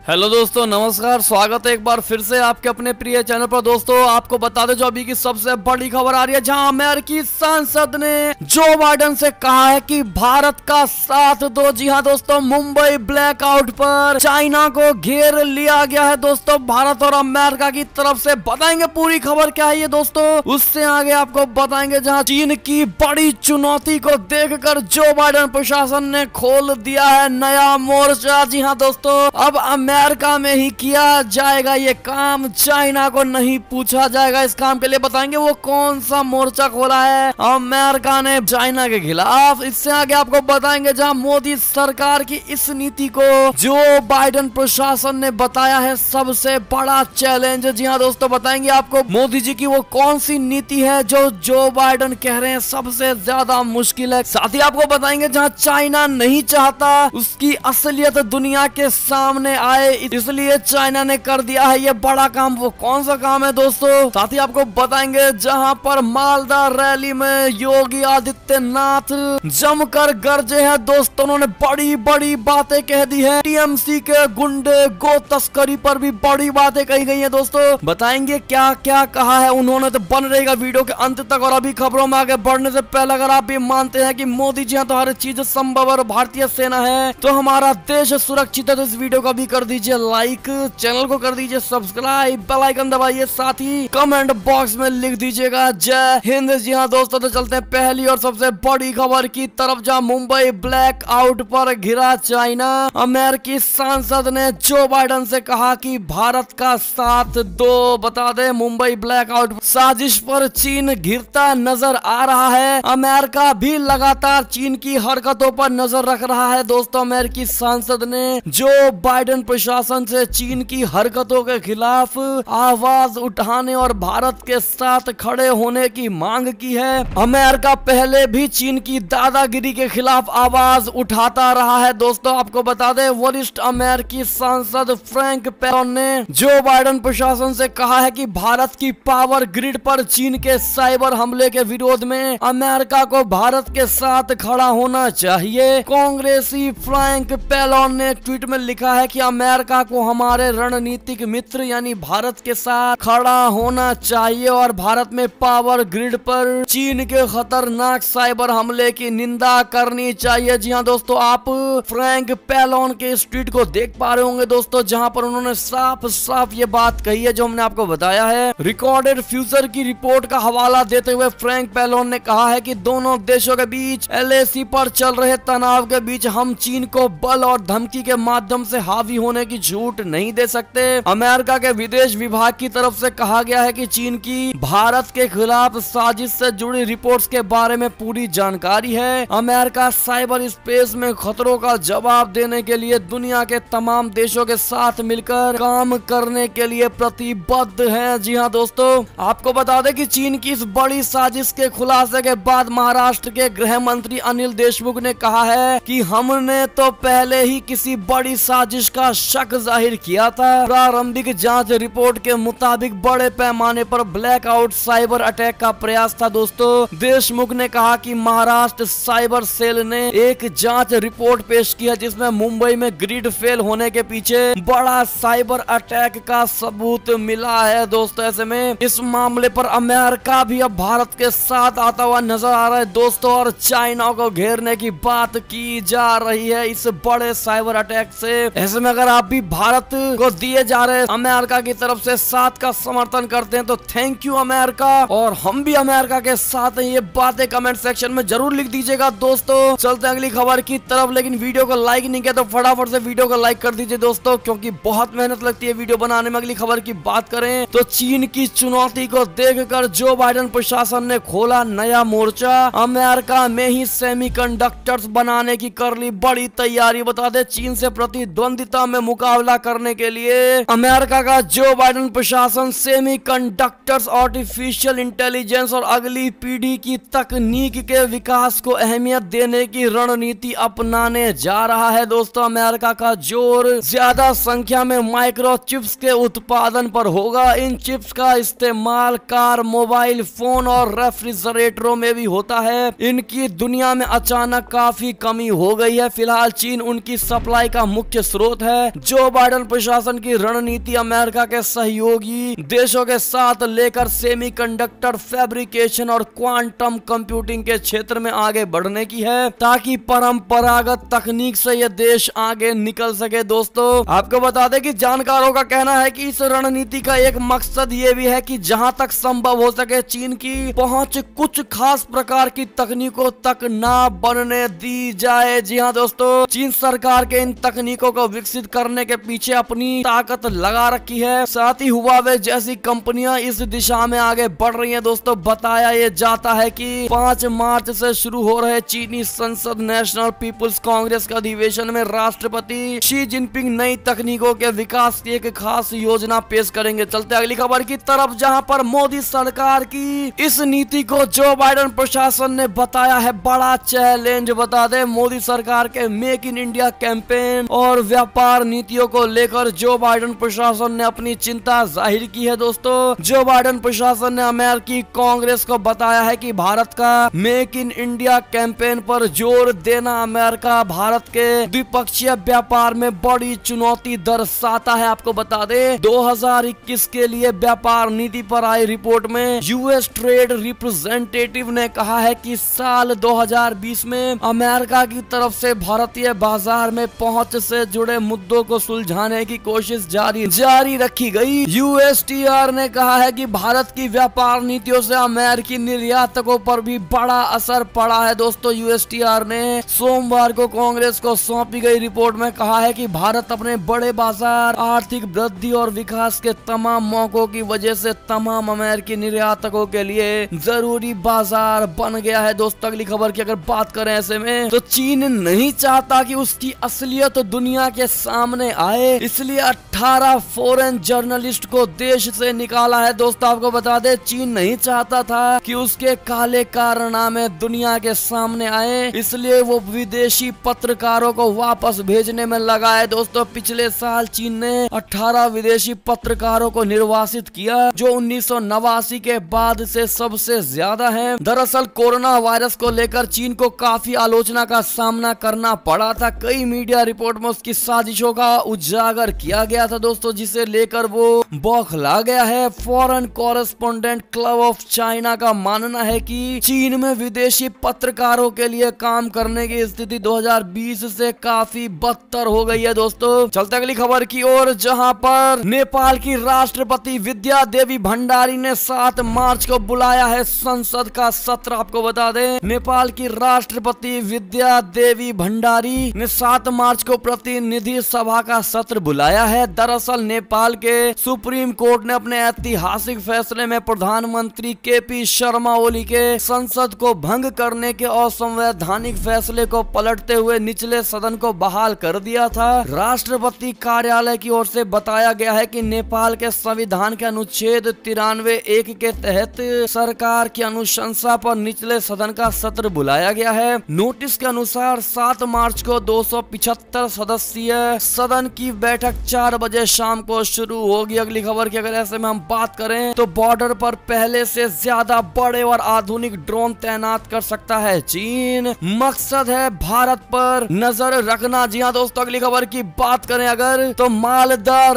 Hello दोस्तों, नमस्कार। स्वागत है एक बार फिर से आपके अपने प्रिय चैनल पर। दोस्तों आपको बता दें जो अभी की सबसे बड़ी खबर आ रही है, जहां अमेरिकी संसद ने जो बाइडेन से कहा है कि भारत का साथ दो। जी हां दोस्तों, मुंबई ब्लैकआउट पर चाइना को घेर लिया गया है दोस्तों, भारत और अमेरिका की तरफ से। बताएंगे पूरी खबर क्या है ये दोस्तों, उससे आगे आपको बताएंगे। जहां चीन की बड़ी चुनौती को देखकर जो बाइडेन प्रशासन ने खोल दिया है नया मोर्चा। जी हाँ दोस्तों, अब अमेरिका में ही किया जाएगा ये काम, चाइना को नहीं पूछा जाएगा इस काम के लिए। बताएंगे वो कौन सा मोर्चा खोला है अमेरिका ने चाइना के खिलाफ। इससे आगे आपको बताएंगे जहां मोदी सरकार की इस नीति को जो बाइडेन प्रशासन ने बताया है सबसे बड़ा चैलेंज। जी हाँ दोस्तों, बताएंगे आपको मोदी जी की वो कौन सी नीति है जो बाइडेन कह रहे हैं सबसे ज्यादा मुश्किल है। साथ ही आपको बताएंगे जहां चाइना नहीं चाहता उसकी असलियत दुनिया के सामने आए, इसलिए चाइना ने कर दिया है ये बड़ा काम। वो कौन सा काम है दोस्तों, साथ ही आपको बताएंगे। जहां पर मालदा रैली में योगी आदित्यनाथ जमकर गरजे हैं दोस्तों, उन्होंने बड़ी बड़ी बातें कह दी है। टीएमसी के गुंडे गो तस्करी पर भी बड़ी बातें कही गई है दोस्तों। बताएंगे क्या क्या कहा है उन्होंने, तो बन रहेगा वीडियो के अंत तक। और अभी खबरों में आगे बढ़ने से पहले अगर आप भी मानते हैं कि मोदी जी तो हर चीज संभव और भारतीय सेना है तो हमारा देश सुरक्षित है, तो इस वीडियो को भी कर दीजिए लाइक, चैनल को कर दीजिए सब्सक्राइब, बेल आइकन दबाइए, साथ ही कमेंट बॉक्स में लिख दीजिएगा जय हिंद। जी हाँ दोस्तों, तो चलते हैं पहली और सबसे बड़ी खबर की तरफ, जहां मुंबई ब्लैक आउट पर घिरा चाइना। अमेरिकी सांसद ने जो बाइडेन से कहा कि भारत का साथ दो। बता दें मुंबई ब्लैक आउट साजिश पर चीन घिरता नजर आ रहा है। अमेरिका भी लगातार चीन की हरकतों पर नजर रख रहा है दोस्तों। अमेरिकी सांसद ने जो बाइडेन प्रशासन से चीन की हरकतों के खिलाफ आवाज उठाने और भारत के साथ खड़े होने की मांग की है। अमेरिका पहले भी चीन की दादागिरी के खिलाफ आवाज उठाता रहा है दोस्तों। आपको बता दें वरिष्ठ अमेरिकी सांसद फ्रैंक पेलोन ने जो बाइडेन प्रशासन से कहा है कि भारत की पावर ग्रिड पर चीन के साइबर हमले के विरोध में अमेरिका को भारत के साथ खड़ा होना चाहिए। कांग्रेसी फ्रैंक पेलोन ने ट्वीट में लिखा है कि अमेरिका को हमारे रणनीतिक मित्र यानी भारत के साथ खड़ा होना चाहिए और भारत में पावर ग्रिड पर चीन के खतरनाक साइबर हमले की निंदा करनी चाहिए। जी हाँ दोस्तों, आप फ्रैंक पेलोन के इस ट्वीट को देख पा रहे होंगे दोस्तों, जहां पर उन्होंने साफ साफ ये बात कही है जो हमने आपको बताया है। रिकॉर्डेड फ्यूचर की रिपोर्ट का हवाला देते हुए फ्रैंक पेलोन ने कहा है कि दोनों देशों के बीच एलएसी पर चल रहे तनाव के बीच हम चीन को बल और धमकी के माध्यम से हावी होने की छूट नहीं दे सकते। अमेरिका के विदेश विभाग की तरफ से कहा गया है कि चीन की भारत के खिलाफ साजिश से जुड़ी रिपोर्ट्स के बारे में पूरी जानकारी है। अमेरिका साइबर स्पेस में खतरों का जवाब देने के लिए दुनिया के तमाम देशों के साथ मिलकर काम करने के लिए प्रतिबद्ध है। जी हाँ दोस्तों, आपको बता दें कि चीन की इस बड़ी साजिश के खुलासे के बाद महाराष्ट्र के गृह मंत्री अनिल देशमुख ने कहा है कि हमने तो पहले ही किसी बड़ी साजिश का शक जाहिर किया था। प्रारंभिक जांच रिपोर्ट के मुताबिक बड़े पैमाने पर ब्लैकआउट साइबर अटैक का प्रयास था दोस्तों। देशमुख ने कहा कि महाराष्ट्र साइबर सेल ने एक जांच रिपोर्ट पेश की है जिसमें मुंबई में ग्रिड फेल होने के पीछे बड़ा साइबर अटैक का सबूत मिला है दोस्तों। ऐसे में इस मामले पर अमेरिका भी अब भारत के साथ आता हुआ नजर आ रहा है दोस्तों, और चाइना को घेरने की बात की जा रही है इस बड़े साइबर अटैक से। ऐसे में अगर आप भी भारत को दिए जा रहे अमेरिका की तरफ से साथ का समर्थन करते हैं तो थैंक यू अमेरिका, और हम भी अमेरिका के साथ हैं। ये बातें कमेंट सेक्शन में जरूर लिख दीजिएगा दोस्तों। चलते हैं अगली खबर की तरफ, लेकिन वीडियो को लाइक नहीं किया तो फटाफट से वीडियो को लाइक कर दीजिए दोस्तों, क्योंकि बहुत मेहनत लगती है वीडियो बनाने में। अगली खबर की बात करें तो चीन की चुनौती को देखकर जो बाइडेन प्रशासन ने खोला नया मोर्चा। अमेरिका में ही सेमीकंडक्टर्स बनाने की कर ली बड़ी तैयारी। बता दे चीन से प्रतिद्वंदिता में मुकाबला करने के लिए अमेरिका का जो बाइडेन प्रशासन सेमीकंडक्टर्स, आर्टिफिशियल इंटेलिजेंस और अगली पीढ़ी की तकनीक के विकास को अहमियत देने की रणनीति अपनाने जा रहा है दोस्तों। अमेरिका का जोर ज्यादा संख्या में माइक्रो चिप्स के उत्पादन पर होगा। इन चिप्स का इस्तेमाल कार, मोबाइल फोन और रेफ्रिजरेटरों में भी होता है। इनकी दुनिया में अचानक काफी कमी हो गई है। फिलहाल चीन उनकी सप्लाई का मुख्य स्रोत है। जो बाइडेन प्रशासन की रणनीति अमेरिका के सहयोगी देशों के साथ लेकर सेमीकंडक्टर फैब्रिकेशन और क्वांटम कंप्यूटिंग के क्षेत्र में आगे बढ़ने की है, ताकि परंपरागत तकनीक से ये देश आगे निकल सके। दोस्तों आपको बता दें कि जानकारों का कहना है कि इस रणनीति का एक मकसद ये भी है कि जहां तक संभव हो सके चीन की पहुंच कुछ खास प्रकार की तकनीकों तक ना बनने दी जाए। जी हाँ दोस्तों, चीन सरकार के इन तकनीकों को विकसित करने के पीछे अपनी ताकत लगा रखी है। साथ ही हुआवे जैसी कंपनियां इस दिशा में आगे बढ़ रही हैं। दोस्तों बताया ये जाता है कि 5 मार्च से शुरू हो रहे चीनी संसद नेशनल पीपुल्स कांग्रेस के अधिवेशन में राष्ट्रपति शी जिनपिंग नई तकनीकों के विकास की एक खास योजना पेश करेंगे। चलते अगली खबर की तरफ, जहां पर मोदी सरकार की इस नीति को जो बाइडेन प्रशासन ने बताया है बड़ा चैलेंज। बता दें मोदी सरकार के मेक इन इंडिया कैंपेन और व्यापार नीतियों को लेकर जो बाइडेन प्रशासन ने अपनी चिंता जाहिर की है। दोस्तों जो बाइडेन प्रशासन ने अमेरिकी कांग्रेस को बताया है कि भारत का मेक इन इंडिया कैंपेन पर जोर देना अमेरिका भारत के द्विपक्षीय व्यापार में बड़ी चुनौती दर्शाता है। आपको बता दें 2021 के लिए व्यापार नीति पर आई रिपोर्ट में यूएस ट्रेड रिप्रेजेंटेटिव ने कहा है कि साल 2020 में अमेरिका की तरफ से भारतीय बाजार में पहुंच से जुड़े मुद्दों को सुलझाने की कोशिश जारी रखी गई। यूएसटीआर ने कहा है कि भारत की व्यापार नीतियों से अमेरिकी निर्यातकों पर भी बड़ा असर पड़ा है। दोस्तों यूएसटीआर ने सोमवार को कांग्रेस को सौंपी गई रिपोर्ट में कहा है कि भारत अपने बड़े बाजार, आर्थिक वृद्धि और विकास के तमाम मौकों की वजह से तमाम अमेरिकी निर्यातकों के लिए जरूरी बाजार बन गया है। दोस्तों अगली खबर की अगर बात करें ऐसे में तो चीन नहीं चाहता कि उसकी असलियत दुनिया के सामने आए, इसलिए 18 फॉरेन जर्नलिस्ट को देश से निकाला है। दोस्तों आपको बता दें चीन नहीं चाहता था कि उसके काले कारनामे दुनिया के सामने आए, इसलिए वो विदेशी पत्रकारों को वापस भेजने में लगा है। दोस्तों पिछले साल चीन ने 18 विदेशी पत्रकारों को निर्वासित किया, जो 1989 के बाद से सबसे ज्यादा है। दरअसल कोरोना वायरस को लेकर चीन को काफी आलोचना का सामना करना पड़ा था। कई मीडिया रिपोर्ट में उसकी साजिशों का उजागर किया गया था दोस्तों, जिसे लेकर वो बौखला गया है। Foreign correspondent club of China का मानना है कि चीन में विदेशी पत्रकारों के लिए काम करने की स्थिति 2020 से काफी बदतर हो गई है। दोस्तों चलते अगली खबर की ओर, जहां पर नेपाल की राष्ट्रपति विद्या देवी भंडारी ने 7 मार्च को बुलाया है संसद का सत्र। आपको बता दें नेपाल की राष्ट्रपति विद्या देवी भंडारी ने 7 मार्च को प्रतिनिधि सभा का सत्र बुलाया है। दरअसल नेपाल के सुप्रीम कोर्ट ने अपने ऐतिहासिक फैसले में प्रधानमंत्री केपी शर्मा ओली के संसद को भंग करने के असंवैधानिक फैसले को पलटते हुए निचले सदन को बहाल कर दिया था। राष्ट्रपति कार्यालय की ओर से बताया गया है कि नेपाल के संविधान के अनुच्छेद 93(1) के तहत सरकार की अनुशंसा पर निचले सदन का सत्र बुलाया गया है। नोटिस के अनुसार 7 मार्च को 275 सदस्यीय सदन की बैठक 4 बजे शाम को शुरू होगी। अगली खबर की अगर ऐसे में हम बात करें तो बॉर्डर पर पहले से ज्यादा बड़े और आधुनिक ड्रोन तैनात कर सकता है चीन, मकसद है भारत पर नजर रखना। जी हाँ दोस्तों अगली खबर की बात करें अगर तो मालदा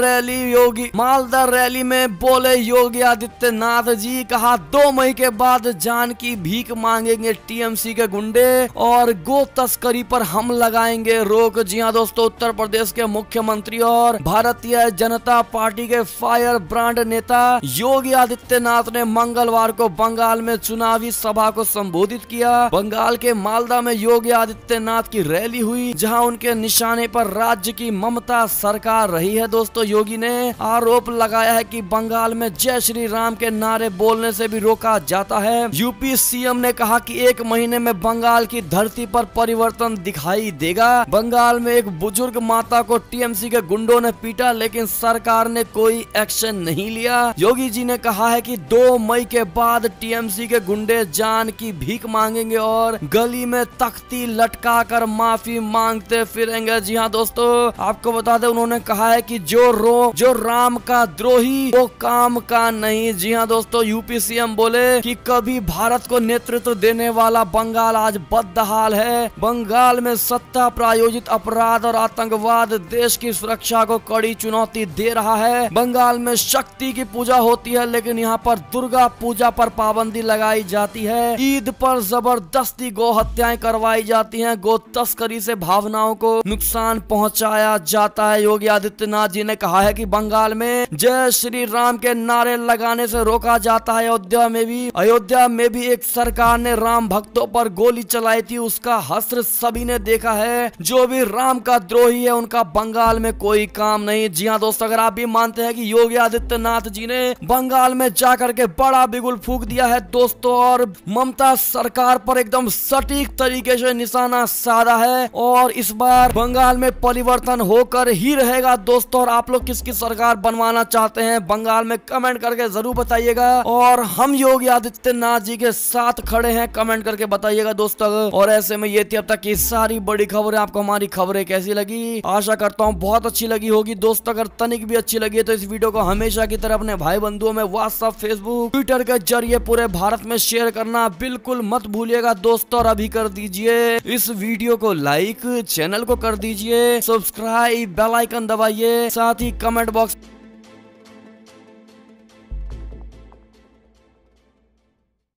रैली में बोले योगी आदित्यनाथ जी, कहा 2 मई के बाद जान की भीख मांगेंगे टीएमसी के गुंडे और गो तस्करी पर हम लगाएंगे रोक। जी हाँ दोस्तों उत्तर प्रदेश के मुख्यमंत्री और भारतीय जनता पार्टी के फायर ब्रांड नेता योगी आदित्यनाथ ने मंगलवार को बंगाल में चुनावी सभा को संबोधित किया। बंगाल के मालदा में योगी आदित्यनाथ की रैली हुई, जहां उनके निशाने पर राज्य की ममता सरकार रही है। दोस्तों योगी ने आरोप लगाया है कि बंगाल में जय श्री राम के नारे बोलने से भी रोका जाता है। यूपी सीएम ने कहा कि 1 महीने में बंगाल की धरती पर परिवर्तन दिखाई देगा। बंगाल में एक बुजुर्ग माता को टीएमसी के गुंडों ने पीटा, लेकिन सरकार ने कोई एक्शन नहीं लिया। योगी जी ने कहा है कि 2 मई के बाद टीएमसी के गुंडे जान की भीख मांगेंगे और गली में तख्ती लटका कर माफी मांगते फिरेंगे। जी हाँ दोस्तों आपको बता दें उन्होंने कहा है कि जो राम का द्रोही वो काम का नहीं। जी हाँ दोस्तों यूपी सीएम बोले कि कभी भारत को नेतृत्व देने वाला बंगाल आज बदहाल है। बंगाल में सत्ता प्रायोजित अपराध और आतंकवाद देश की सुरक्षा को कड़ी चुनौती दे रहा है। बंगाल में शक्ति की पूजा होती है, लेकिन यहाँ पर दुर्गा पूजा पर पाबंदी लगाई जाती है। ईद पर जबरदस्ती गौ हत्याएं करवाई जाती हैं। गो तस्करी से भावनाओं को नुकसान पहुंचाया जाता है। योगी आदित्यनाथ जी ने कहा है कि बंगाल में जय श्री राम के नारे लगाने से रोका जाता है। अयोध्या में भी एक सरकार ने राम भक्तों पर गोली चलाई थी, उसका हश्र सभी ने देखा है। जो भी राम का द्रोही है उनका बंगाल में कोई काम नहीं। जी हाँ दोस्तों, अगर आप भी मानते हैं कि योगी आदित्यनाथ जी ने बंगाल में जाकर के बड़ा बिगुल फूंक दिया है दोस्तों, और ममता सरकार पर एकदम सटीक तरीके से निशाना साधा है, और इस बार बंगाल में परिवर्तन होकर ही रहेगा दोस्तों। और आप लोग किसकी सरकार बनवाना चाहते हैं बंगाल में कमेंट करके जरूर बताइएगा, और हम योगी आदित्यनाथ जी के साथ खड़े हैं, कमेंट करके बताइएगा दोस्तों। और ऐसे में ये थी अब तक की सारी बड़ी खबरें। आपको हमारी खबरें कैसी लगी? आशा करता हूँ बहुत अच्छी लगी होगी दोस्तों। अगर तनिक भी अच्छी लगी है तो इस वीडियो को हमेशा की तरह अपने भाई बंधुओं में व्हाट्सएप, फेसबुक, ट्विटर के जरिए पूरे भारत में शेयर करना बिल्कुल मत भूलिएगा दोस्तों। और अभी कर दीजिए इस वीडियो को लाइक, चैनल को कर दीजिए सब्सक्राइब, बेल आइकन दबाइए, साथ ही कमेंट बॉक्स